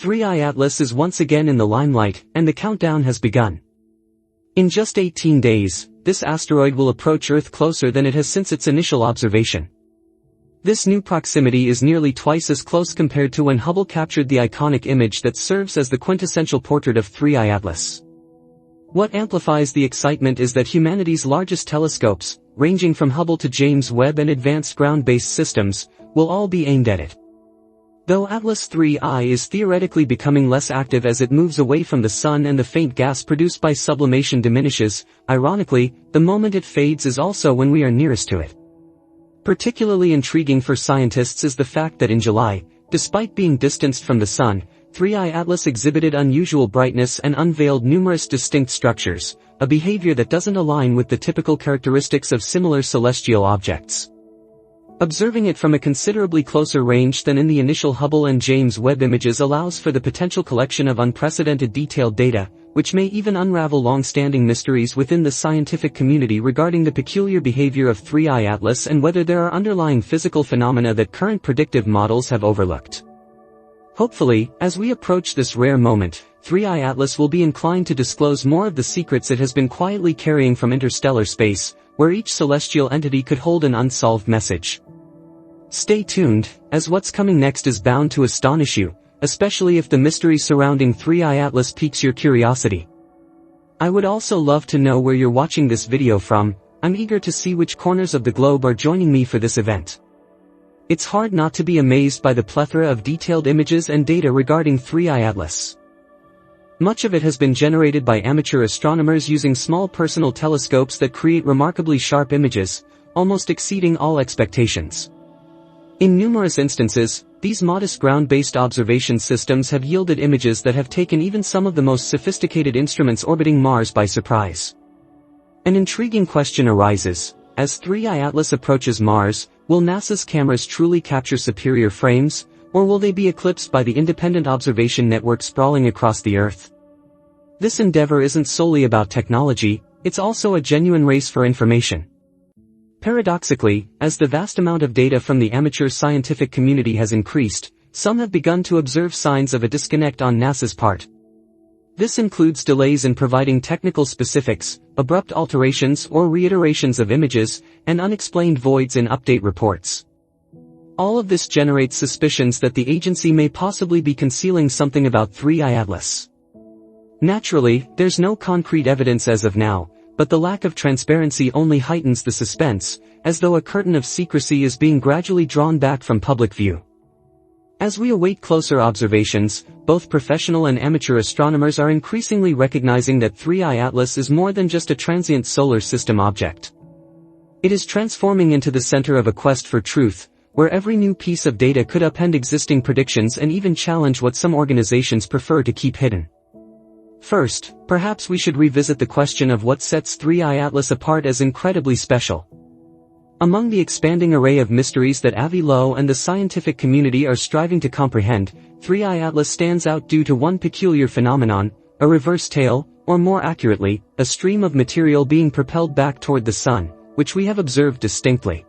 3I Atlas is once again in the limelight, and the countdown has begun. In just 18 days, this asteroid will approach Earth closer than it has since its initial observation. This new proximity is nearly twice as close compared to when Hubble captured the iconic image that serves as the quintessential portrait of 3I Atlas. What amplifies the excitement is that humanity's largest telescopes, ranging from Hubble to James Webb and advanced ground-based systems, will all be aimed at it. Though Atlas 3I is theoretically becoming less active as it moves away from the Sun and the faint gas produced by sublimation diminishes, ironically, the moment it fades is also when we are nearest to it. Particularly intriguing for scientists is the fact that in July, despite being distanced from the Sun, 3I Atlas exhibited unusual brightness and unveiled numerous distinct structures, a behavior that doesn't align with the typical characteristics of similar celestial objects. Observing it from a considerably closer range than in the initial Hubble and James Webb images allows for the potential collection of unprecedented detailed data, which may even unravel long-standing mysteries within the scientific community regarding the peculiar behavior of 3I Atlas and whether there are underlying physical phenomena that current predictive models have overlooked. Hopefully, as we approach this rare moment, 3I Atlas will be inclined to disclose more of the secrets it has been quietly carrying from interstellar space, where each celestial entity could hold an unsolved message. Stay tuned, as what's coming next is bound to astonish you, especially if the mystery surrounding 3I Atlas piques your curiosity. I would also love to know where you're watching this video from. I'm eager to see which corners of the globe are joining me for this event. It's hard not to be amazed by the plethora of detailed images and data regarding 3I Atlas. Much of it has been generated by amateur astronomers using small personal telescopes that create remarkably sharp images, almost exceeding all expectations. In numerous instances, these modest ground-based observation systems have yielded images that have taken even some of the most sophisticated instruments orbiting Mars by surprise. An intriguing question arises: as 3I Atlas approaches Mars, will NASA's cameras truly capture superior frames, or will they be eclipsed by the independent observation network sprawling across the Earth? This endeavor isn't solely about technology, it's also a genuine race for information. Paradoxically, as the vast amount of data from the amateur scientific community has increased, some have begun to observe signs of a disconnect on NASA's part. This includes delays in providing technical specifics, abrupt alterations or reiterations of images, and unexplained voids in update reports. All of this generates suspicions that the agency may possibly be concealing something about 3I Atlas. Naturally, there's no concrete evidence as of now, but the lack of transparency only heightens the suspense, as though a curtain of secrecy is being gradually drawn back from public view. As we await closer observations, both professional and amateur astronomers are increasingly recognizing that 3I Atlas is more than just a transient solar system object. It is transforming into the center of a quest for truth, where every new piece of data could upend existing predictions and even challenge what some organizations prefer to keep hidden. First, perhaps we should revisit the question of what sets 3I Atlas apart as incredibly special. Among the expanding array of mysteries that Avi Loeb and the scientific community are striving to comprehend, 3I Atlas stands out due to one peculiar phenomenon: a reverse tail, or more accurately, a stream of material being propelled back toward the Sun, which we have observed distinctly.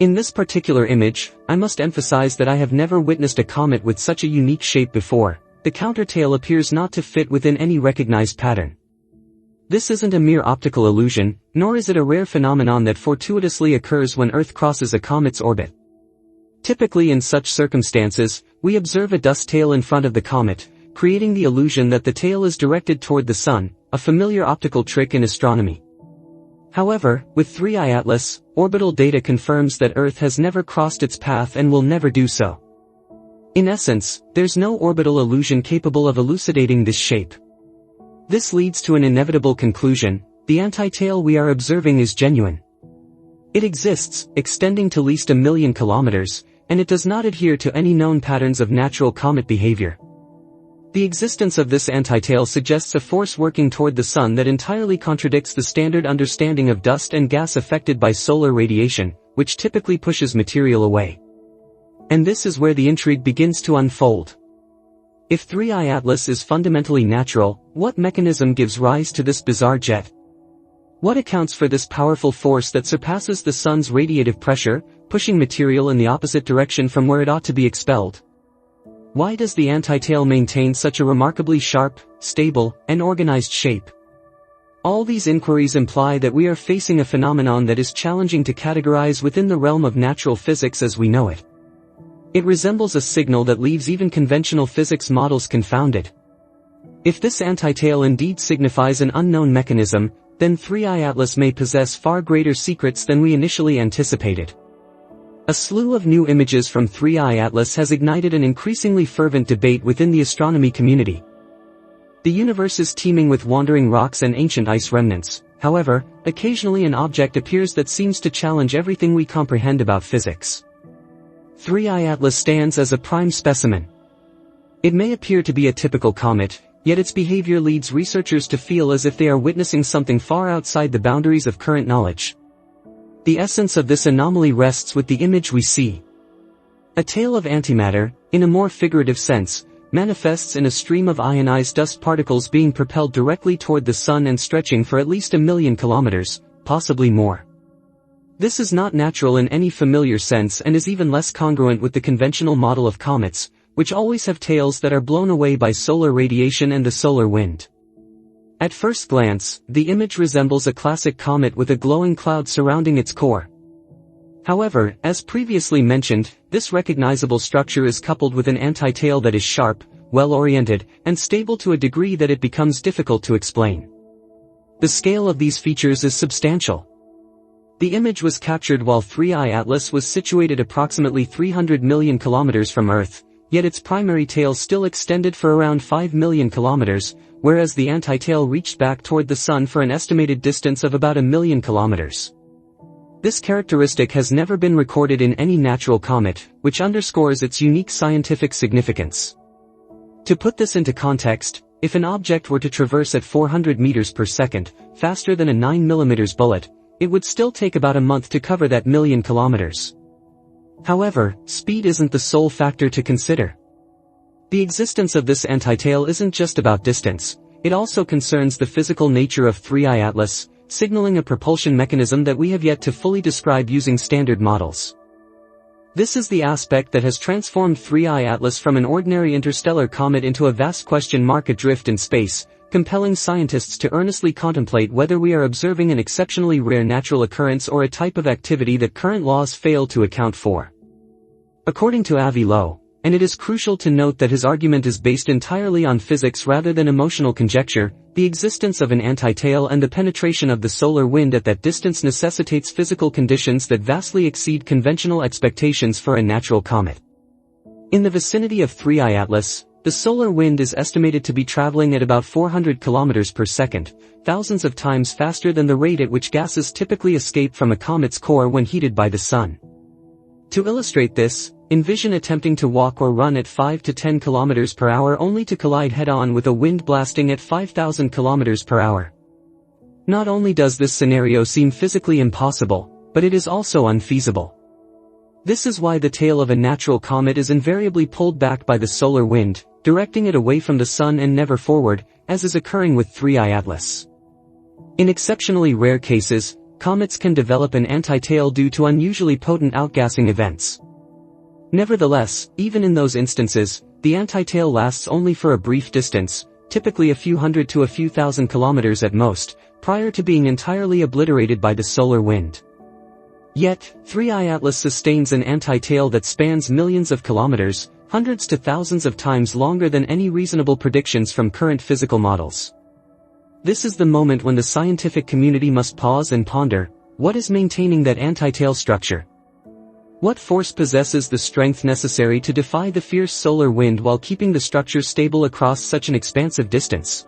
In this particular image, I must emphasize that I have never witnessed a comet with such a unique shape before. The countertail appears not to fit within any recognized pattern. This isn't a mere optical illusion, nor is it a rare phenomenon that fortuitously occurs when Earth crosses a comet's orbit. Typically in such circumstances, we observe a dust tail in front of the comet, creating the illusion that the tail is directed toward the Sun, a familiar optical trick in astronomy. However, with 3I Atlas, orbital data confirms that Earth has never crossed its path and will never do so. In essence, there's no orbital illusion capable of elucidating this shape. This leads to an inevitable conclusion: the anti-tail we are observing is genuine. It exists, extending to at least 1 million kilometers, and it does not adhere to any known patterns of natural comet behavior. The existence of this anti-tail suggests a force working toward the Sun that entirely contradicts the standard understanding of dust and gas affected by solar radiation, which typically pushes material away. And this is where the intrigue begins to unfold. If 3I Atlas is fundamentally natural, what mechanism gives rise to this bizarre jet? What accounts for this powerful force that surpasses the Sun's radiative pressure, pushing material in the opposite direction from where it ought to be expelled? Why does the antitail maintain such a remarkably sharp, stable, and organized shape? All these inquiries imply that we are facing a phenomenon that is challenging to categorize within the realm of natural physics as we know it. It resembles a signal that leaves even conventional physics models confounded. If this antitail indeed signifies an unknown mechanism, then 3I Atlas may possess far greater secrets than we initially anticipated. A slew of new images from 3I Atlas has ignited an increasingly fervent debate within the astronomy community. The universe is teeming with wandering rocks and ancient ice remnants. However, occasionally an object appears that seems to challenge everything we comprehend about physics. 3I Atlas stands as a prime specimen. It may appear to be a typical comet, yet its behavior leads researchers to feel as if they are witnessing something far outside the boundaries of current knowledge. The essence of this anomaly rests with the image we see. A tail of antimatter, in a more figurative sense, manifests in a stream of ionized dust particles being propelled directly toward the sun and stretching for at least 1 million kilometers, possibly more. This is not natural in any familiar sense and is even less congruent with the conventional model of comets, which always have tails that are blown away by solar radiation and the solar wind. At first glance, the image resembles a classic comet with a glowing cloud surrounding its core. However, as previously mentioned, this recognizable structure is coupled with an antitail that is sharp, well-oriented, and stable to a degree that it becomes difficult to explain. The scale of these features is substantial. The image was captured while 3I Atlas was situated approximately 300 million kilometers from Earth, yet its primary tail still extended for around 5 million kilometers, whereas the antitail reached back toward the Sun for an estimated distance of about 1 million kilometers. This characteristic has never been recorded in any natural comet, which underscores its unique scientific significance. To put this into context, if an object were to traverse at 400 meters per second, faster than a 9 mm bullet, it would still take about a month to cover that million kilometers. However, speed isn't the sole factor to consider. The existence of this antitail isn't just about distance, it also concerns the physical nature of 3I Atlas, signaling a propulsion mechanism that we have yet to fully describe using standard models. This is the aspect that has transformed 3I Atlas from an ordinary interstellar comet into a vast question mark adrift in space, compelling scientists to earnestly contemplate whether we are observing an exceptionally rare natural occurrence or a type of activity that current laws fail to account for. According to Avi Lowe, and it is crucial to note that his argument is based entirely on physics rather than emotional conjecture, the existence of an antitail and the penetration of the solar wind at that distance necessitates physical conditions that vastly exceed conventional expectations for a natural comet. In the vicinity of 3I Atlas, the solar wind is estimated to be traveling at about 400 kilometers per second, thousands of times faster than the rate at which gases typically escape from a comet's core when heated by the sun. To illustrate this, envision attempting to walk or run at 5 to 10 kilometers per hour only to collide head-on with a wind blasting at 5,000 kilometers per hour. Not only does this scenario seem physically impossible, but it is also unfeasible. This is why the tail of a natural comet is invariably pulled back by the solar wind, directing it away from the sun and never forward, as is occurring with 3I Atlas. In exceptionally rare cases, comets can develop an antitail due to unusually potent outgassing events. Nevertheless, even in those instances, the antitail lasts only for a brief distance, typically a few hundred to a few thousand kilometers at most, prior to being entirely obliterated by the solar wind. Yet, 3I Atlas sustains an antitail that spans millions of kilometers, hundreds to thousands of times longer than any reasonable predictions from current physical models. This is the moment when the scientific community must pause and ponder, what is maintaining that antitail structure? What force possesses the strength necessary to defy the fierce solar wind while keeping the structure stable across such an expansive distance?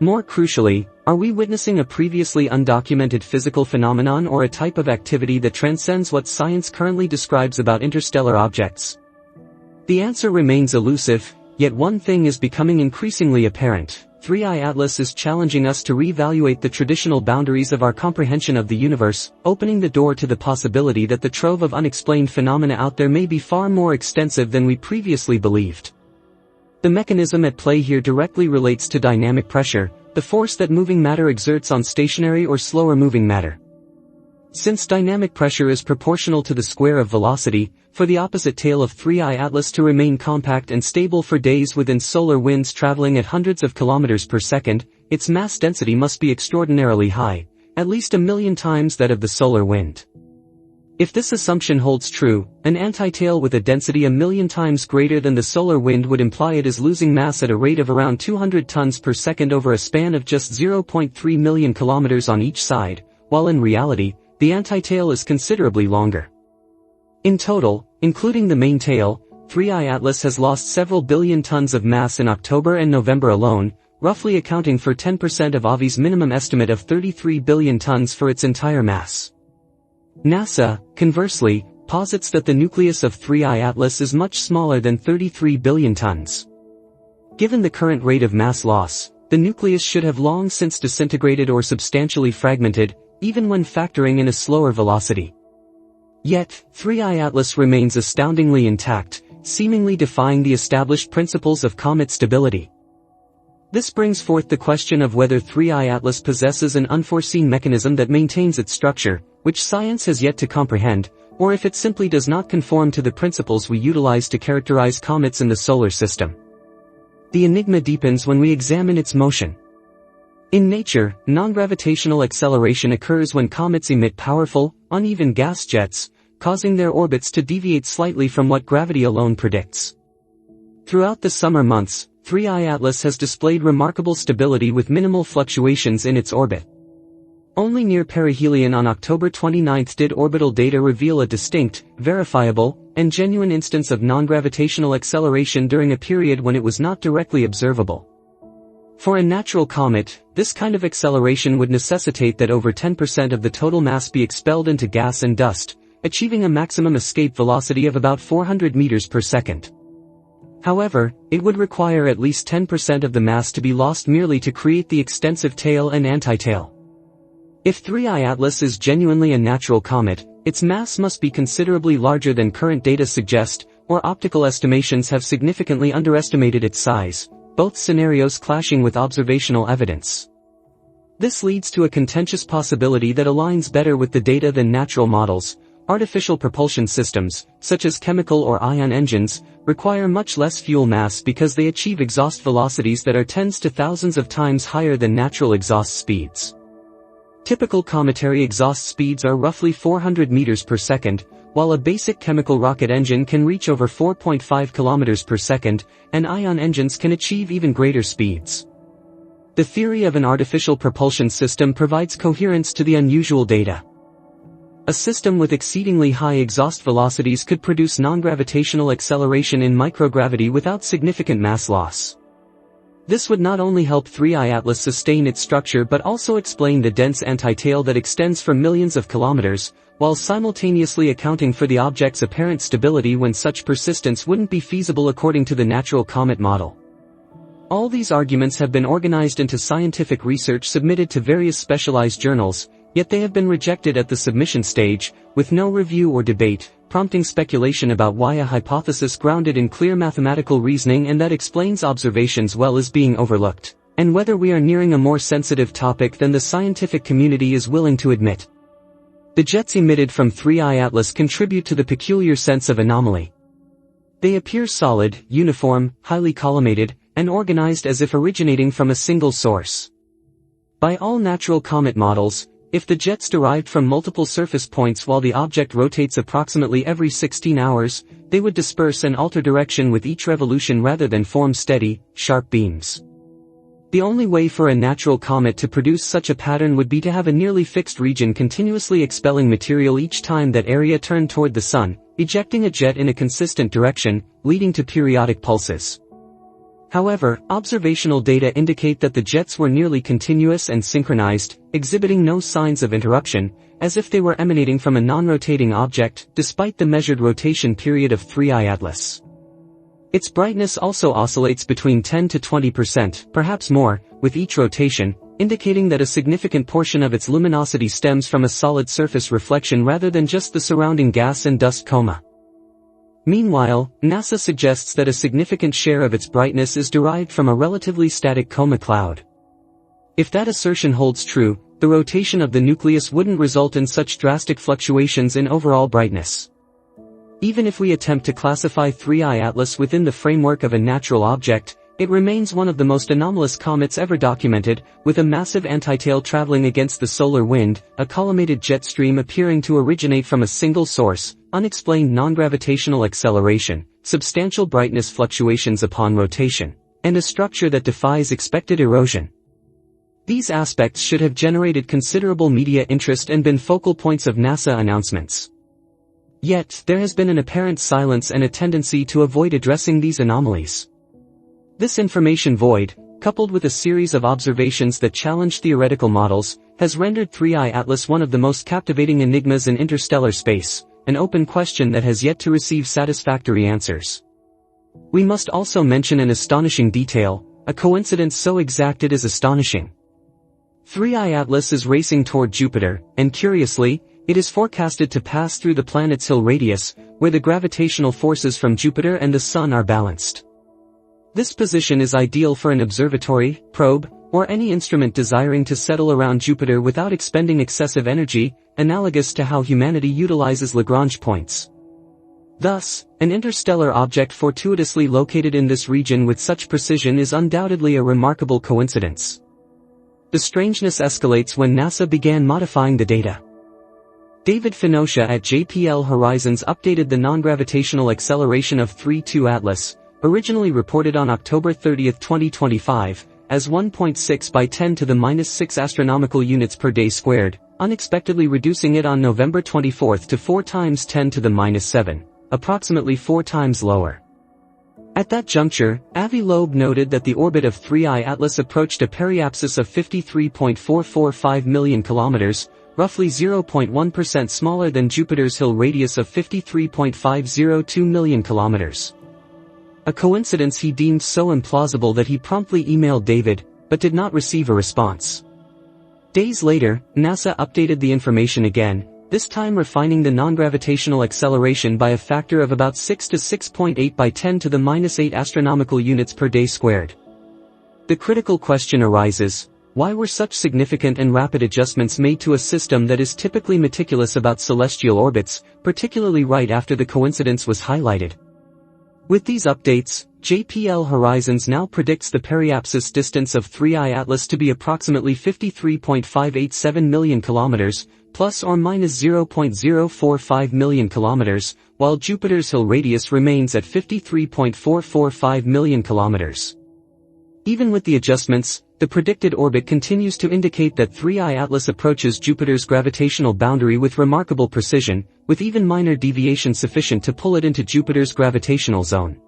More crucially, are we witnessing a previously undocumented physical phenomenon or a type of activity that transcends what science currently describes about interstellar objects? The answer remains elusive, yet one thing is becoming increasingly apparent. 3I Atlas is challenging us to reevaluate the traditional boundaries of our comprehension of the universe, opening the door to the possibility that the trove of unexplained phenomena out there may be far more extensive than we previously believed. The mechanism at play here directly relates to dynamic pressure, the force that moving matter exerts on stationary or slower moving matter. Since dynamic pressure is proportional to the square of velocity, for the opposite tail of 3I Atlas to remain compact and stable for days within solar winds traveling at hundreds of kilometers per second, its mass density must be extraordinarily high, at least 1,000,000 times that of the solar wind. If this assumption holds true, an antitail with a density 1,000,000 times greater than the solar wind would imply it is losing mass at a rate of around 200 tons per second over a span of just 0.3 million kilometers on each side, while in reality, the antitail is considerably longer. In total, including the main tail, 3I Atlas has lost several billion tons of mass in October and November alone, roughly accounting for 10% of AVI's minimum estimate of 33 billion tons for its entire mass. NASA, conversely, posits that the nucleus of 3I Atlas is much smaller than 33 billion tons. Given the current rate of mass loss, the nucleus should have long since disintegrated or substantially fragmented, even when factoring in a slower velocity. Yet, 3I Atlas remains astoundingly intact, seemingly defying the established principles of comet stability. This brings forth the question of whether 3I Atlas possesses an unforeseen mechanism that maintains its structure, which science has yet to comprehend, or if it simply does not conform to the principles we utilize to characterize comets in the solar system. The enigma deepens when we examine its motion. In nature, non-gravitational acceleration occurs when comets emit powerful, uneven gas jets, causing their orbits to deviate slightly from what gravity alone predicts. Throughout the summer months, 3I Atlas has displayed remarkable stability with minimal fluctuations in its orbit. Only near perihelion on October 29 did orbital data reveal a distinct, verifiable, and genuine instance of non-gravitational acceleration during a period when it was not directly observable. For a natural comet, this kind of acceleration would necessitate that over 10% of the total mass be expelled into gas and dust, achieving a maximum escape velocity of about 400 meters per second. However, it would require at least 10% of the mass to be lost merely to create the extensive tail and antitail. If 3I Atlas is genuinely a natural comet, its mass must be considerably larger than current data suggest, or optical estimations have significantly underestimated its size, both scenarios clashing with observational evidence. This leads to a contentious possibility that aligns better with the data than natural models. Artificial propulsion systems, such as chemical or ion engines, require much less fuel mass because they achieve exhaust velocities that are tens to thousands of times higher than natural exhaust speeds. Typical cometary exhaust speeds are roughly 400 meters per second, while a basic chemical rocket engine can reach over 4.5 kilometers per second, and ion engines can achieve even greater speeds. The theory of an artificial propulsion system provides coherence to the unusual data. A system with exceedingly high exhaust velocities could produce non-gravitational acceleration in microgravity without significant mass loss. This would not only help 3I Atlas sustain its structure but also explain the dense antitail that extends for millions of kilometers, while simultaneously accounting for the object's apparent stability when such persistence wouldn't be feasible according to the natural comet model. All these arguments have been organized into scientific research submitted to various specialized journals, yet they have been rejected at the submission stage, with no review or debate, prompting speculation about why a hypothesis grounded in clear mathematical reasoning and that explains observations well is being overlooked, and whether we are nearing a more sensitive topic than the scientific community is willing to admit. The jets emitted from 3I Atlas contribute to the peculiar sense of anomaly. They appear solid, uniform, highly collimated, and organized as if originating from a single source. By all natural comet models, if the jets derived from multiple surface points while the object rotates approximately every 16 hours, they would disperse and alter direction with each revolution rather than form steady, sharp beams. The only way for a natural comet to produce such a pattern would be to have a nearly fixed region continuously expelling material each time that area turned toward the sun, ejecting a jet in a consistent direction, leading to periodic pulses. However, observational data indicate that the jets were nearly continuous and synchronized, exhibiting no signs of interruption, as if they were emanating from a non-rotating object, despite the measured rotation period of 3I Atlas. Its brightness also oscillates between 10 to 20%, perhaps more, with each rotation, indicating that a significant portion of its luminosity stems from a solid surface reflection rather than just the surrounding gas and dust coma. Meanwhile, NASA suggests that a significant share of its brightness is derived from a relatively static coma cloud. If that assertion holds true, the rotation of the nucleus wouldn't result in such drastic fluctuations in overall brightness. Even if we attempt to classify 3I Atlas within the framework of a natural object, it remains one of the most anomalous comets ever documented, with a massive antitail traveling against the solar wind, a collimated jet stream appearing to originate from a single source, unexplained non-gravitational acceleration, substantial brightness fluctuations upon rotation, and a structure that defies expected erosion. These aspects should have generated considerable media interest and been focal points of NASA announcements. Yet, there has been an apparent silence and a tendency to avoid addressing these anomalies. This information void, coupled with a series of observations that challenge theoretical models, has rendered 3I Atlas one of the most captivating enigmas in interstellar space, an open question that has yet to receive satisfactory answers. We must also mention an astonishing detail, a coincidence so exact it is astonishing. 3I Atlas is racing toward Jupiter, and curiously, it is forecasted to pass through the planet's Hill radius, where the gravitational forces from Jupiter and the Sun are balanced. This position is ideal for an observatory, probe, or any instrument desiring to settle around Jupiter without expending excessive energy, analogous to how humanity utilizes Lagrange points. Thus, an interstellar object fortuitously located in this region with such precision is undoubtedly a remarkable coincidence. The strangeness escalates when NASA began modifying the data. David Finosha at JPL Horizons updated the non-gravitational acceleration of 3-2 Atlas, originally reported on October 30, 2025, as 1.6 by 10 to the minus 6 astronomical units per day squared, unexpectedly reducing it on November 24 to 4 times 10 to the minus 7, approximately 4 times lower. At that juncture, Avi Loeb noted that the orbit of 3I Atlas approached a periapsis of 53.445 million kilometers, roughly 0.1% smaller than Jupiter's Hill radius of 53.502 million kilometers. A coincidence he deemed so implausible that he promptly emailed David, but did not receive a response. Days later, NASA updated the information again, this time refining the non-gravitational acceleration by a factor of about 6 to 6.8 by 10 to the minus 8 astronomical units per day squared. The critical question arises, why were such significant and rapid adjustments made to a system that is typically meticulous about celestial orbits, particularly right after the coincidence was highlighted? With these updates, JPL Horizons now predicts the periapsis distance of 3I Atlas to be approximately 53.587 million kilometers, plus or minus 0.045 million kilometers, while Jupiter's Hill radius remains at 53.445 million kilometers. Even with the adjustments, the predicted orbit continues to indicate that 3I Atlas approaches Jupiter's gravitational boundary with remarkable precision, with even minor deviation sufficient to pull it into Jupiter's gravitational zone.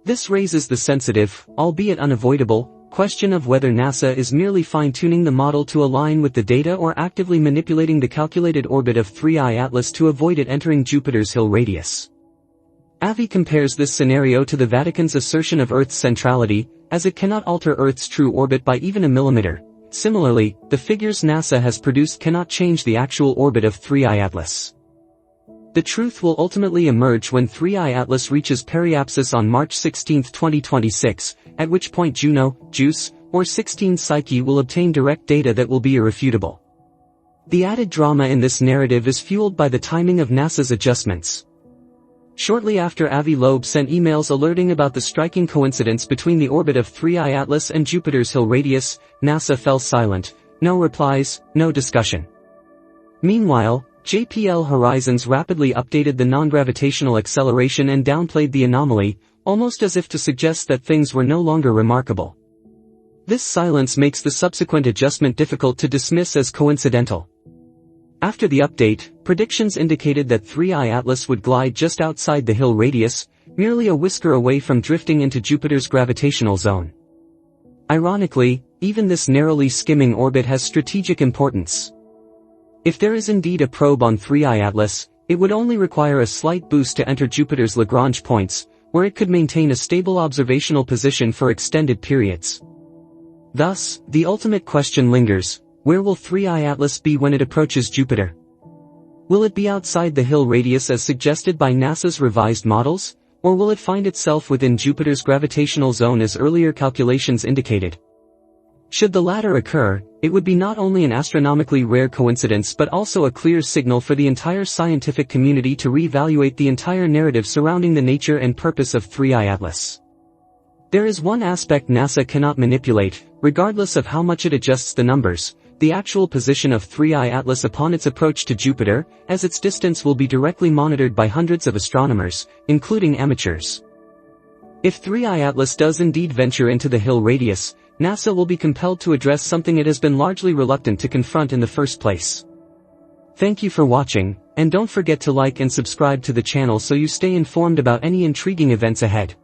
This raises the sensitive, albeit unavoidable, question of whether NASA is merely fine-tuning the model to align with the data or actively manipulating the calculated orbit of 3I Atlas to avoid it entering Jupiter's Hill radius. Avi compares this scenario to the Vatican's assertion of Earth's centrality, as it cannot alter Earth's true orbit by even a millimeter. Similarly, the figures NASA has produced cannot change the actual orbit of 3I Atlas. The truth will ultimately emerge when 3I Atlas reaches periapsis on March 16, 2026, at which point Juno, JUICE, or 16 Psyche will obtain direct data that will be irrefutable. The added drama in this narrative is fueled by the timing of NASA's adjustments. Shortly after Avi Loeb sent emails alerting about the striking coincidence between the orbit of 3I Atlas and Jupiter's Hill radius, NASA fell silent, no replies, no discussion. Meanwhile, JPL Horizons rapidly updated the non-gravitational acceleration and downplayed the anomaly, almost as if to suggest that things were no longer remarkable. This silence makes the subsequent adjustment difficult to dismiss as coincidental. After the update, predictions indicated that 3I Atlas would glide just outside the Hill radius, merely a whisker away from drifting into Jupiter's gravitational zone. Ironically, even this narrowly skimming orbit has strategic importance. If there is indeed a probe on 3I Atlas, it would only require a slight boost to enter Jupiter's Lagrange points, where it could maintain a stable observational position for extended periods. Thus, the ultimate question lingers. Where will 3I Atlas be when it approaches Jupiter? Will it be outside the Hill radius as suggested by NASA's revised models, or will it find itself within Jupiter's gravitational zone as earlier calculations indicated? Should the latter occur, it would be not only an astronomically rare coincidence but also a clear signal for the entire scientific community to re-evaluate the entire narrative surrounding the nature and purpose of 3I Atlas. There is one aspect NASA cannot manipulate, regardless of how much it adjusts the numbers: the actual position of 3I Atlas upon its approach to Jupiter, as its distance will be directly monitored by hundreds of astronomers, including amateurs. If 3I Atlas does indeed venture into the Hill radius, NASA will be compelled to address something it has been largely reluctant to confront in the first place. Thank you for watching, and don't forget to like and subscribe to the channel so you stay informed about any intriguing events ahead.